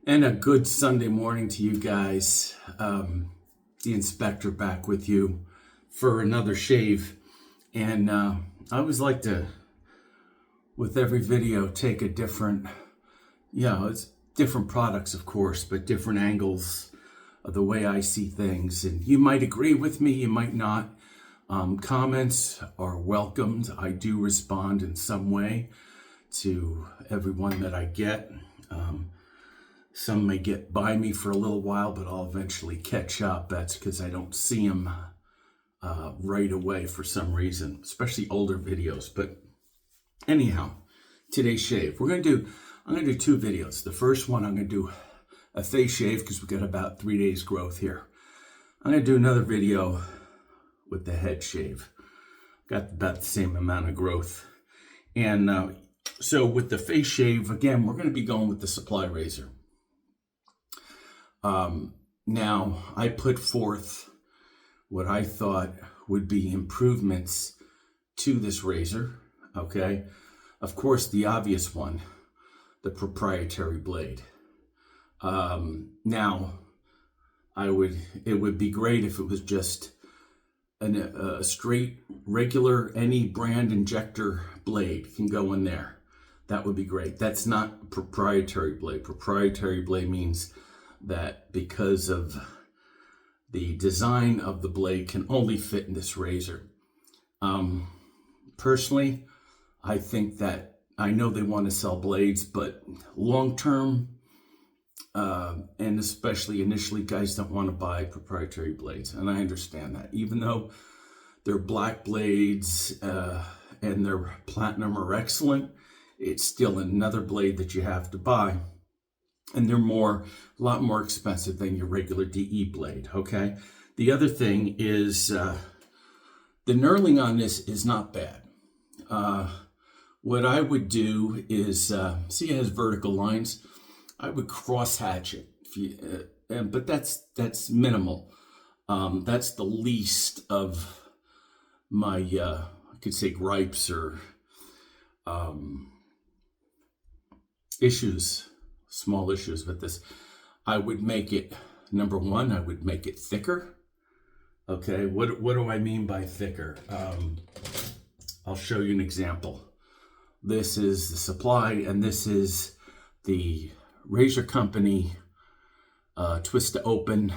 And a good Sunday morning to you guys. The inspector back with you for another shave. And I always like to, with every video, take a different, it's different products, of course, but different angles of the way I see things. And you might agree with me, you might not. Comments are welcomed. I do respond in some way to everyone that I get. Some may get by me for a little while, but I'll eventually catch up. That's because I don't see them right away for some reason, especially older videos. But anyhow, today's shave. I'm gonna do two videos. The first one, I'm gonna do a face shave because we've got about 3 days growth here. I'm gonna do another video with the head shave. Got about the same amount of growth. And so with the face shave, again, we're gonna be going with the supply razor. Now, I put forth what I thought would be improvements to this razor, okay? Of course, the obvious one, the proprietary blade. Now, it would be great if it was just a straight, regular, any brand injector blade can go in there. That would be great. That's not proprietary blade. Proprietary blade means that because of the design of the blade can only fit in this razor. Personally, I think that, I know they want to sell blades, but long-term, and especially initially, guys don't want to buy proprietary blades. And I understand that. Even though their black blades and their platinum are excellent, it's still another blade that you have to buy. And they're a lot more expensive than your regular DE blade, okay? The other thing is the knurling on this is not bad. What I would do is, see it has vertical lines. I would cross hatch it, but that's minimal. That's the least of my, I could say gripes or issues. Small issues with this. I would make it, number one, I would make it thicker. Okay, what do I mean by thicker? I'll show you an example. This is the supply, and this is the Razor Company Twist to Open,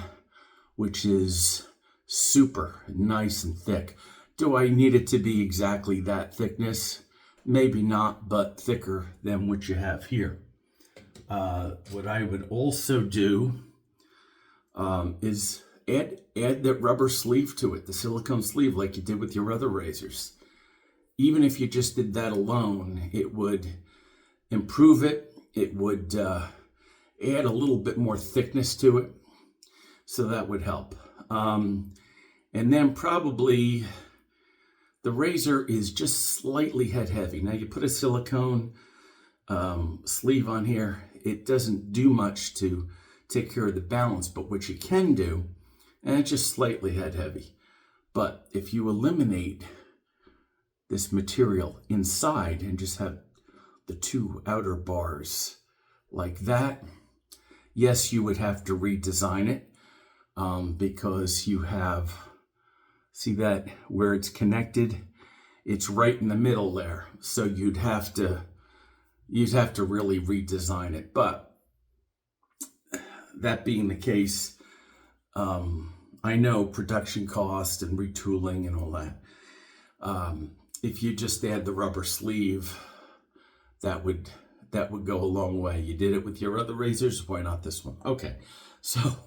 which is super nice and thick. Do I need it to be exactly that thickness? Maybe not, but thicker than what you have here. What I would also do is add that rubber sleeve to it, the silicone sleeve, like you did with your other razors. Even if you just did that alone, it would improve it. It would add a little bit more thickness to it, so that would help. And then probably the razor is just slightly head heavy. Now you put a silicone sleeve on here, it doesn't do much to take care of the balance, but what you can do, and it's just slightly head heavy, but if you eliminate this material inside and just have the two outer bars like that, yes, you would have to redesign it because you have, see that where it's connected, it's right in the middle there, so you'd have to really redesign it. But that being the case, I know production cost and retooling and all that. If you just add the rubber sleeve, that would go a long way. You did it with your other razors, why not this one? Okay, so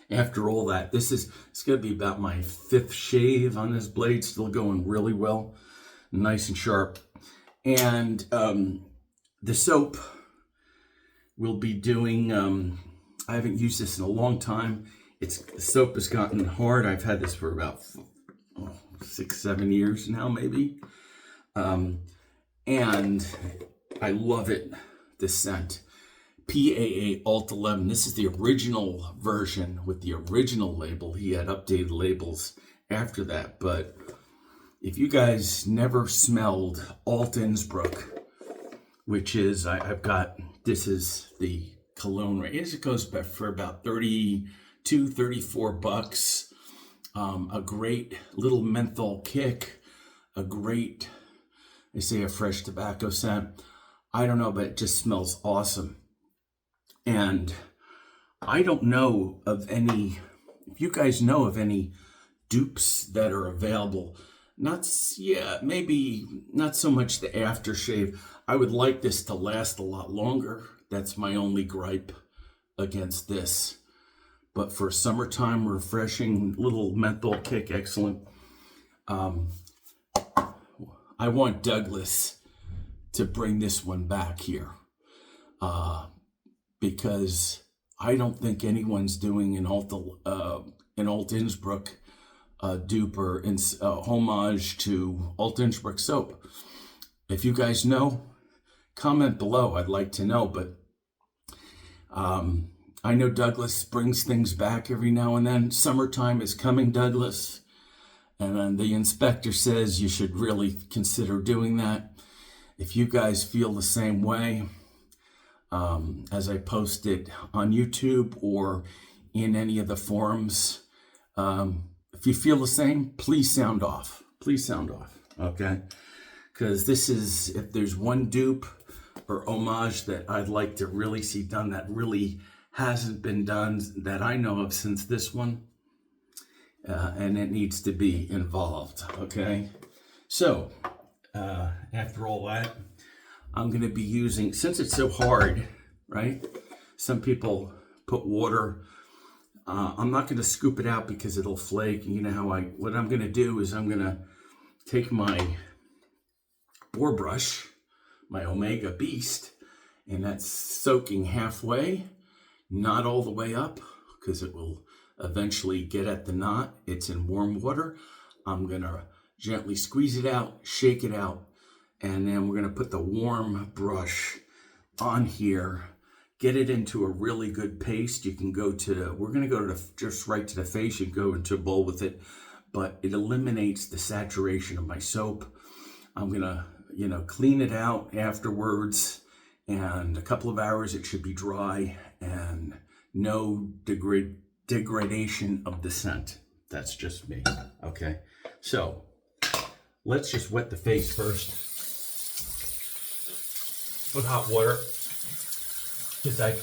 after all that, it's gonna be about my 5th shave on this blade, still going really well, nice and sharp. And the soap we'll be doing, I haven't used this in a long time. The soap has gotten hard. I've had this for about 6-7 years now, maybe. And I love it, this scent. PAA Alt 11. This is the original version with the original label. He had updated labels after that. But if you guys never smelled Alt Innsbruck, which is, this is the cologne range. It goes for about 32, 34 bucks. A great little menthol kick, a great, they say a fresh tobacco scent. I don't know, but it just smells awesome. And I don't know of any, if you guys know of any dupes that are available, maybe not so much the aftershave. I would like this to last a lot longer. That's my only gripe against this. But for summertime, refreshing little menthol kick, excellent. I want Douglas to bring this one back here because I don't think anyone's doing an Alt Innsbruck dupe or homage to Alt Innsbruck soap. If you guys know, comment below. I'd like to know, but I know Douglas brings things back every now and then. Summertime is coming, Douglas. And then the inspector says you should really consider doing that. If you guys feel the same way, as I posted on YouTube or in any of the forums, if you feel the same, please sound off. Please sound off, okay? Because this is, if there's one dupe or homage that I'd like to really see done that really hasn't been done that I know of since this one, and it needs to be involved, okay? So, after all that, I'm going to be using, since it's so hard, right? Some people put water. I'm not going to scoop it out because it'll flake. You know how what I'm going to do is I'm going to take my boar brush, my Omega Beast, and that's soaking halfway, not all the way up, because it will eventually get at the knot. It's in warm water. I'm going to gently squeeze it out, shake it out, and then we're going to put the warm brush on here, get it into a really good paste. You can go to, we're going to go to just right to the face. You can go into a bowl with it, but it eliminates the saturation of my soap. I'm going to, clean it out afterwards, and a couple of hours it should be dry and no degradation of the scent. That's just me, okay? So let's just wet the face first with hot water, because I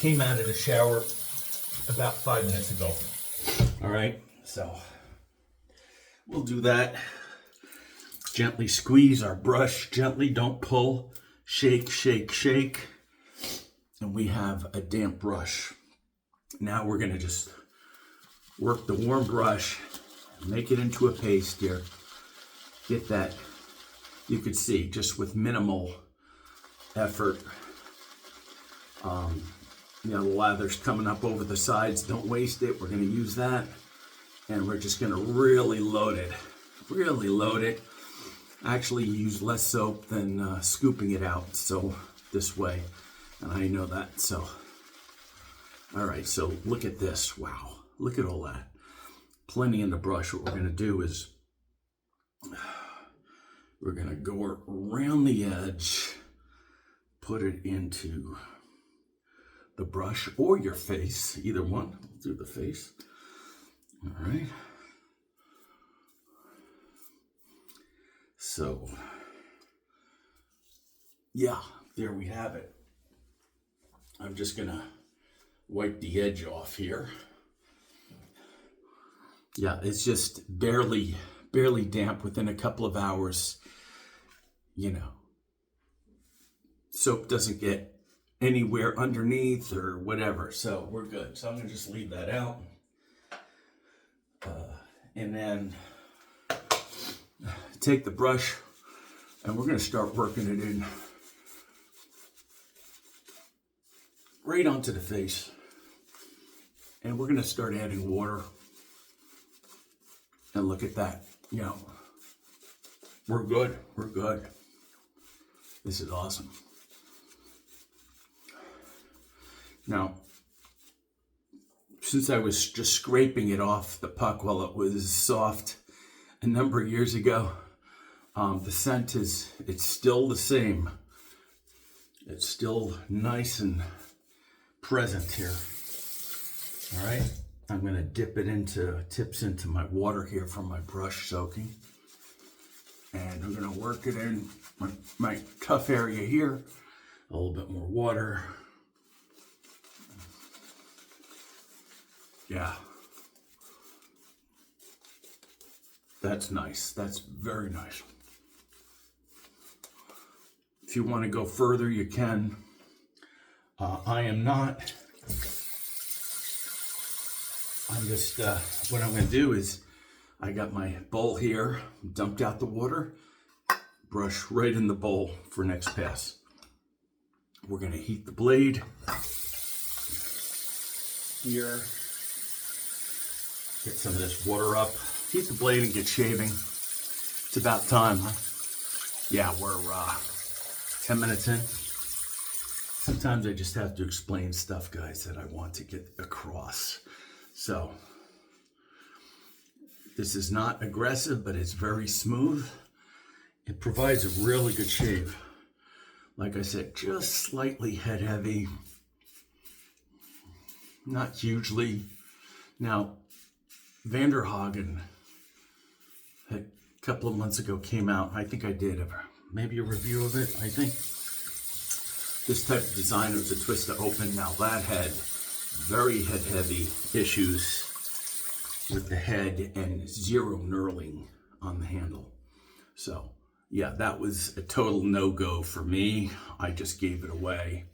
came out of the shower about 5 minutes ago. All right, so we'll do that. Gently squeeze our brush, gently, don't pull. Shake, shake, shake. And we have a damp brush. Now we're gonna just work the warm brush, make it into a paste here. Get that, you could see, just with minimal effort. The lather's coming up over the sides. Don't waste it. We're gonna use that. And we're just gonna really load it. Really load it. Actually use less soap than scooping it out, so this way, and I know that. So all right, so look at this. Wow, look at all that, plenty in the brush. What we're going to do is we're going to go around the edge, put it into the brush or your face, either one. We'll do the face. All right. So, yeah, there we have it. I'm just gonna wipe the edge off here. Yeah, it's just barely damp. Within a couple of hours, soap doesn't get anywhere underneath or whatever, so we're good. So I'm gonna just leave that out. And then take the brush and we're going to start working it in right onto the face. And we're going to start adding water. And look at that. We're good. We're good. This is awesome. Now, since I was just scraping it off the puck while it was soft a number of years ago, the scent it's still the same. It's still nice and present here. All right, I'm gonna dip it into, tips into my water here from my brush soaking. And I'm gonna work it in my tough area here. A little bit more water. Yeah. That's nice. That's very nice. If you want to go further, you can. I am not. I'm just, what I'm going to do is, I got my bowl here, dumped out the water, brush right in the bowl for next pass. We're going to heat the blade here. Get some of this water up. Heat the blade and get shaving. It's about time, huh? Yeah, we're 10 minutes in. Sometimes I just have to explain stuff, guys, that I want to get across. So, this is not aggressive, but it's very smooth. It provides a really good shave. Like I said, just slightly head heavy. Not hugely. Now, Vanderhagen, a couple of months ago, came out. I think I did maybe a review of it. I think this type of design was a twist to open. Now that had very head heavy issues with the head and zero knurling on the handle. So yeah, that was a total no-go for me. I just gave it away.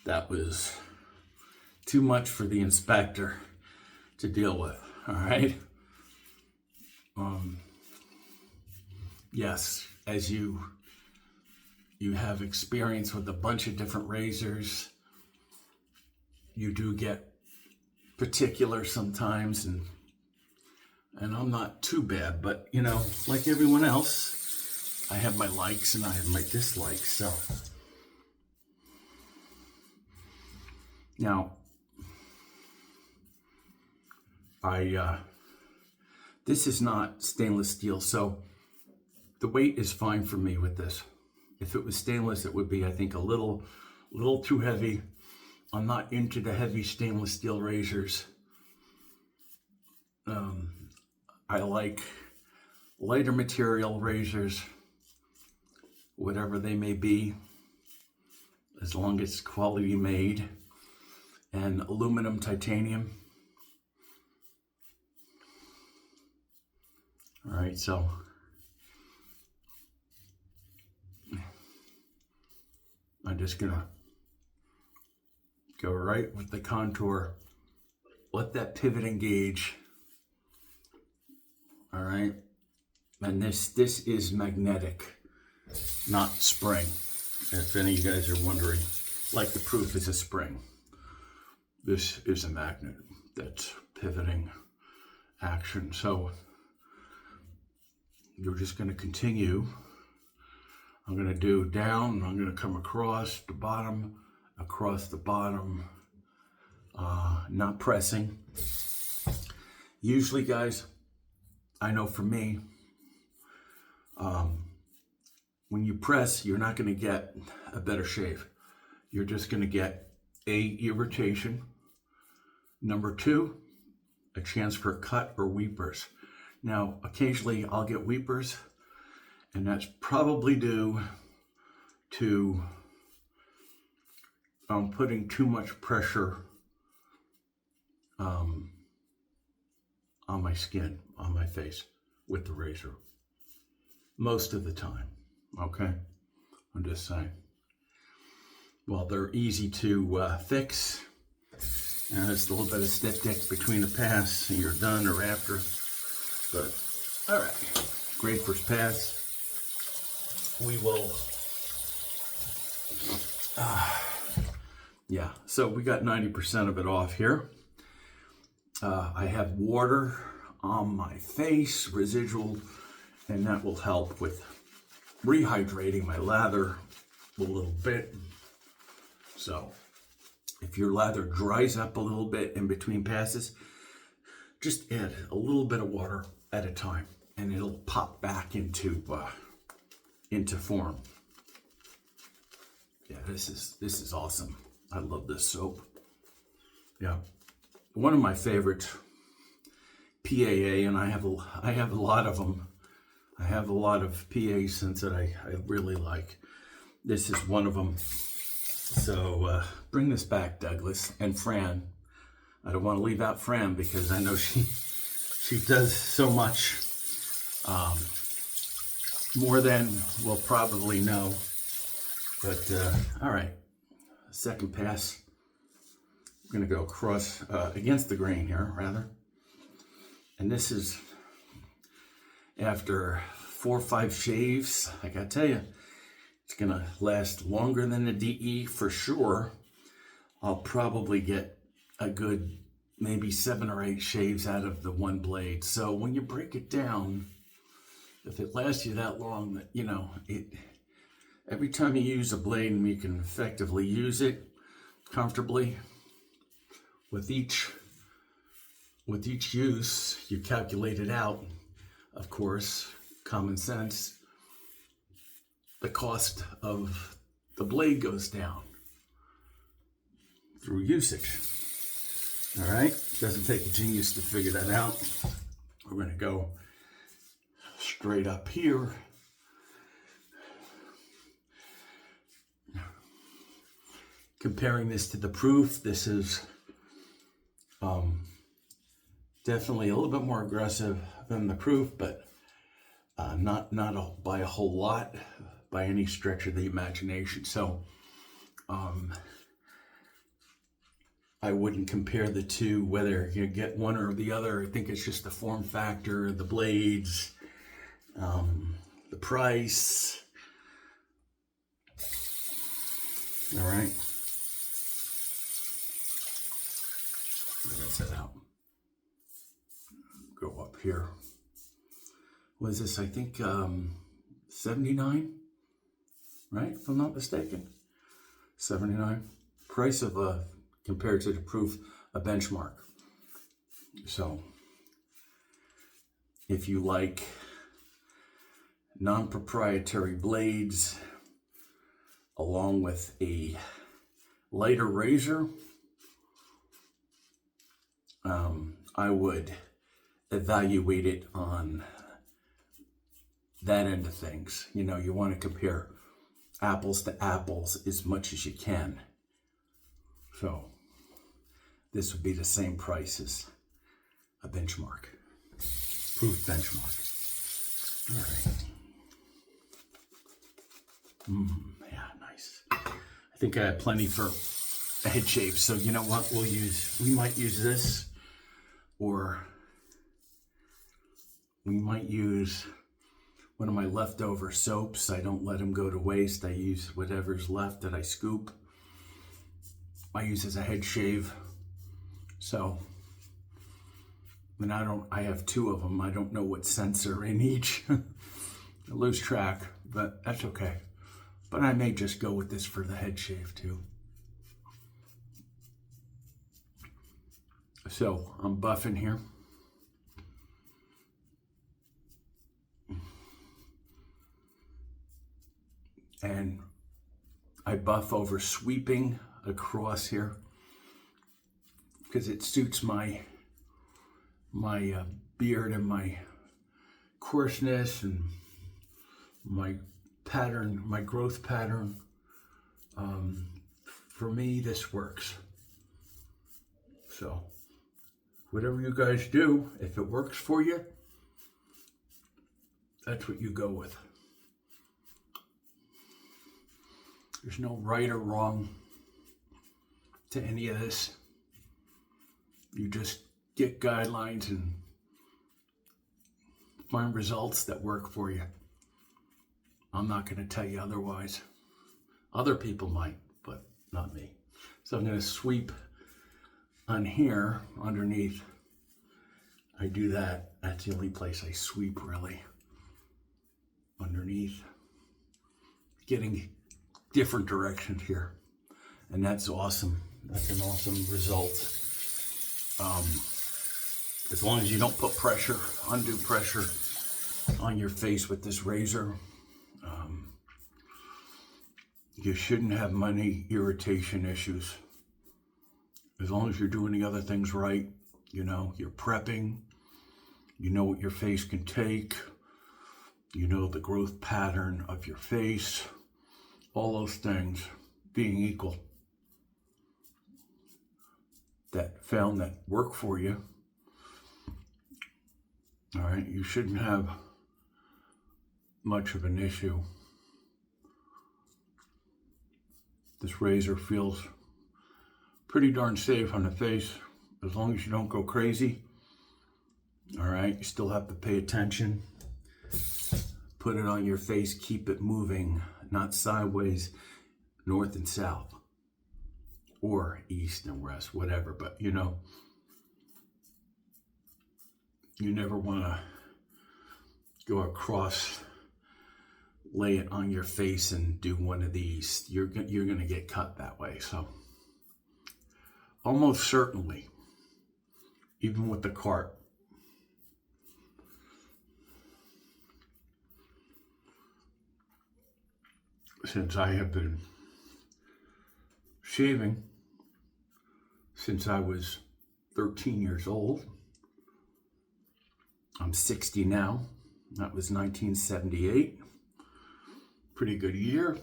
That was too much for the inspector to deal with. All right. Yes, as you have experience with a bunch of different razors, you do get particular sometimes, and I'm not too bad, but you know, like everyone else, I have my likes and I have my dislikes. So now this is not stainless steel, so the weight is fine for me with this. If it was stainless, it would be, I think, a little too heavy. I'm not into the heavy stainless steel razors. I like lighter material razors, whatever they may be, as long as it's quality made, and aluminum, titanium. All right, so I'm just gonna go right with the contour. Let that pivot engage. All right, and this is magnetic, not spring. If any of you guys are wondering, like the proof is a spring. This is a magnet that's pivoting action. So you're just going to continue. I'm going to do down, I'm going to come across the bottom, not pressing. Usually, guys, I know for me, when you press, you're not going to get a better shave. You're just going to get irritation. Number two, a chance for a cut or weepers. Now, occasionally I'll get weepers, and that's probably due to putting too much pressure on my skin, on my face with the razor. Most of the time, okay? I'm just saying. Well, they're easy to fix. And there's a little bit of stick between the pass and you're done or after. But, all right, great first pass. We will, yeah, so we got 90% of it off here. I have water on my face, residual, and that will help with rehydrating my lather a little bit. So if your lather dries up a little bit in between passes, just add a little bit of water at a time and it'll pop back into form. Yeah, this is awesome. I love this soap. Yeah, one of my favorites, PAA, and I have a lot of them. I have a lot of PA scents that I really like. This is one of them. So bring this back, Douglas and Fran. I don't want to leave out Fran because I know she does so much more than we'll probably know. But all right, second pass. I'm gonna go across against the grain here, rather. And this is after 4 or 5 shaves. I gotta tell you, it's gonna last longer than the DE for sure. I'll probably get a good maybe 7 or 8 shaves out of the one blade. So when you break it down, if it lasts you that long, you know, every time you use a blade and you can effectively use it comfortably, with each use, you calculate it out, of course, common sense, the cost of the blade goes down through usage. All right, doesn't take a genius to figure that out. We're gonna go straight up here. Comparing this to the proof, this is definitely a little bit more aggressive than the proof, but not by a whole lot, by any stretch of the imagination. So I wouldn't compare the two, whether you get one or the other. I think it's just the form factor, the blades, the price. All right. Rinse it out. Go up here. What is this? I think 79, right? If I'm not mistaken. 79. Price of compared to the proof, a benchmark. So if you like non-proprietary blades along with a lighter razor, I would evaluate it on that end of things. You know, you want to compare apples to apples as much as you can. So this would be the same price as a benchmark, proof benchmark. All right. Yeah, nice. I think I have plenty for a head shave. So you know what? We might use this, or we might use one of my leftover soaps. I don't let them go to waste. I use whatever's left that I scoop. I use as a head shave. So, and I have 2 of them. I don't know what scents are in each. I lose track, but that's okay. But I may just go with this for the head shave too. So I'm buffing here. And I buff over sweeping across here because it suits my beard and my coarseness and my pattern, my growth pattern. For me, this works. So whatever you guys do, if it works for you, that's what you go with. There's no right or wrong to any of this. You just get guidelines and find results that work for you. I'm not going to tell you otherwise. Other people might, but not me. So I'm going to sweep on here underneath. I do that. That's the only place I sweep, really. Underneath. Getting different directions here. And that's awesome. That's an awesome result. As long as you don't put pressure, undue pressure on your face with this razor. You shouldn't have many irritation issues. As long as you're doing the other things right, you know, you're prepping, you know what your face can take, you know the growth pattern of your face, all those things being equal that work for you. All right, you shouldn't have much of an issue. This razor feels pretty darn safe on the face, as long as you don't go crazy. All right, you still have to pay attention. Put it on your face, keep it moving, not sideways, north and south, or east and west, whatever. But you know, you never want to go across, lay it on your face and do one of these. You're going to get cut that way. So almost certainly, even with the cart, since I have been shaving since I was 13 years old, I'm 60 now. That was 1978. Pretty good year.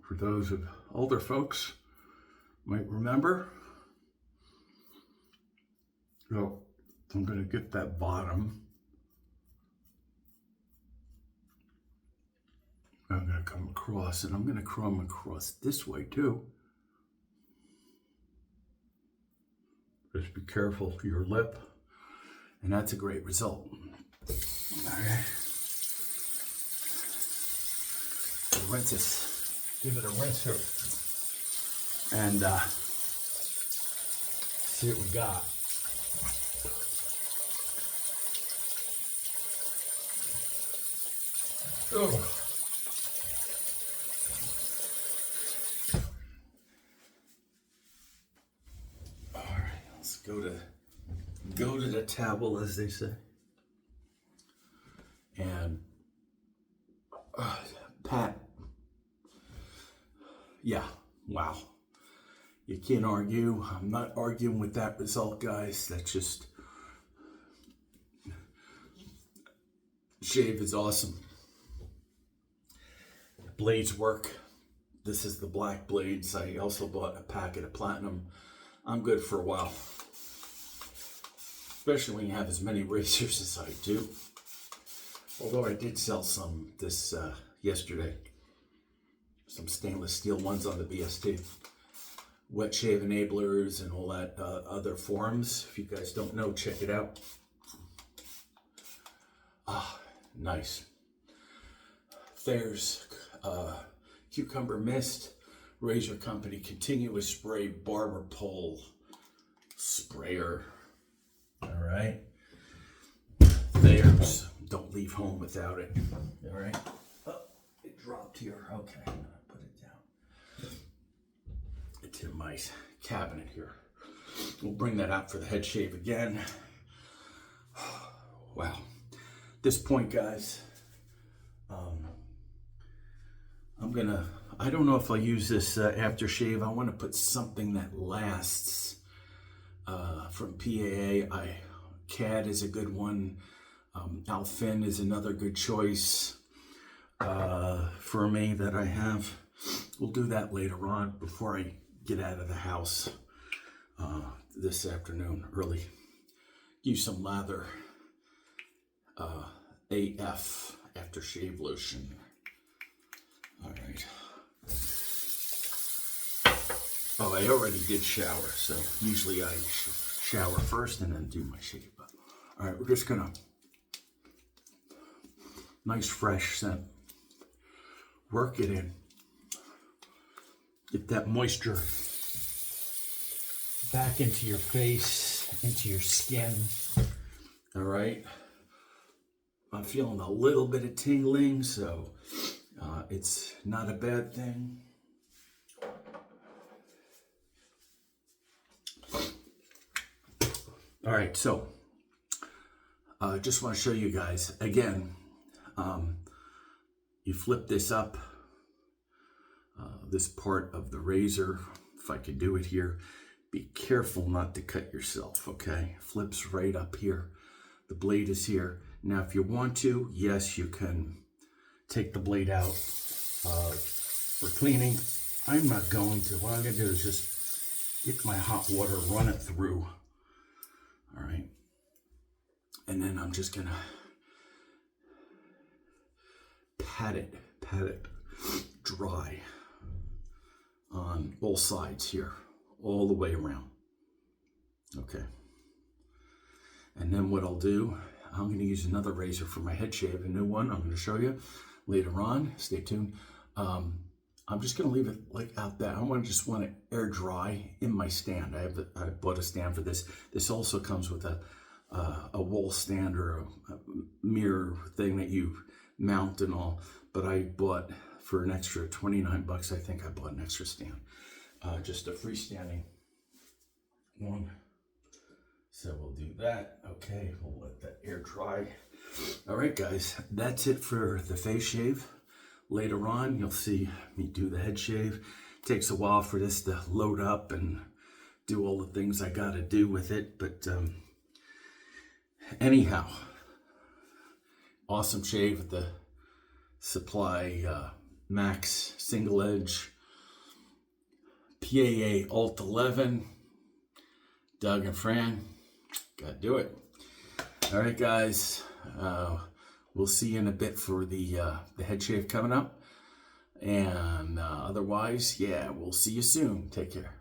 For those of older folks might remember. So I'm going to get that bottom. I'm going to come across, and I'm going to come across this way too. Just be careful for your lip, and that's a great result. Okay. Rinse this, give it a rinse here, and see what we got. Oh. All right, let's go to the towel, as they say, and pat. Yeah, wow. You can't argue. I'm not arguing with that result, guys. That's just, shave is awesome. Blades work. This is the black blades. I also bought a packet of platinum. I'm good for a while. Especially when you have as many razors as I do. Although I did sell some this yesterday. Some stainless steel ones on the BST. Wet shave enablers and all that other forums. If you guys don't know, check it out. Ah, nice. There's Cucumber Mist, Razor Company Continuous Spray Barber Pole Sprayer. All right. There's, don't leave home without it. All right. Oh, it dropped here. Okay, I'm gonna put it down. It's in my cabinet here. We'll bring that out for the head shave again. Wow. At this point, guys, I don't know if I'll use this aftershave. I want to put something that lasts from PAA. CAD is a good one. Alfin is another good choice for me that I have. We'll do that later on before I get out of the house this afternoon early. Use some lather AF aftershave lotion. All right. Oh, I already did shower, so usually I shower first and then do my shave. But all right, we're just gonna, nice fresh scent. Work it in. Get that moisture back into your face, into your skin. All right. I'm feeling a little bit of tingling, so it's not a bad thing. All right, so just want to show you guys again. you flip this up, this part of the razor, if I could do it here. Be careful not to cut yourself, okay? Flips right up here. The blade is here. Now, if you want to, yes, you can take the blade out for cleaning. I'm not going to. What I'm going to do is just get my hot water, run it through. All right. And then I'm just going to pat it dry on all sides here, all the way around. Okay. And then what I'll do, I'm going to use another razor for my head shave, a new one. I'm going to show you later on. Stay tuned. I'm just going to leave it like out there. I just want it air dry in my stand. I bought a stand for this. This also comes with a wall stand or a mirror thing that you mount and all. But I bought for an extra 29 bucks. I think I bought an extra stand, just a freestanding one. So we'll do that. Okay, we'll let that air dry. All right, guys, that's it for the face shave. Later on, you'll see me do the head shave. It takes a while for this to load up and do all the things I got to do with it. But anyhow, awesome shave with the Supply Max Single Edge PAA Alt 11. Doug and Fran, gotta do it. All right, guys, we'll see you in a bit for the head shave coming up. And otherwise, yeah, we'll see you soon. Take care.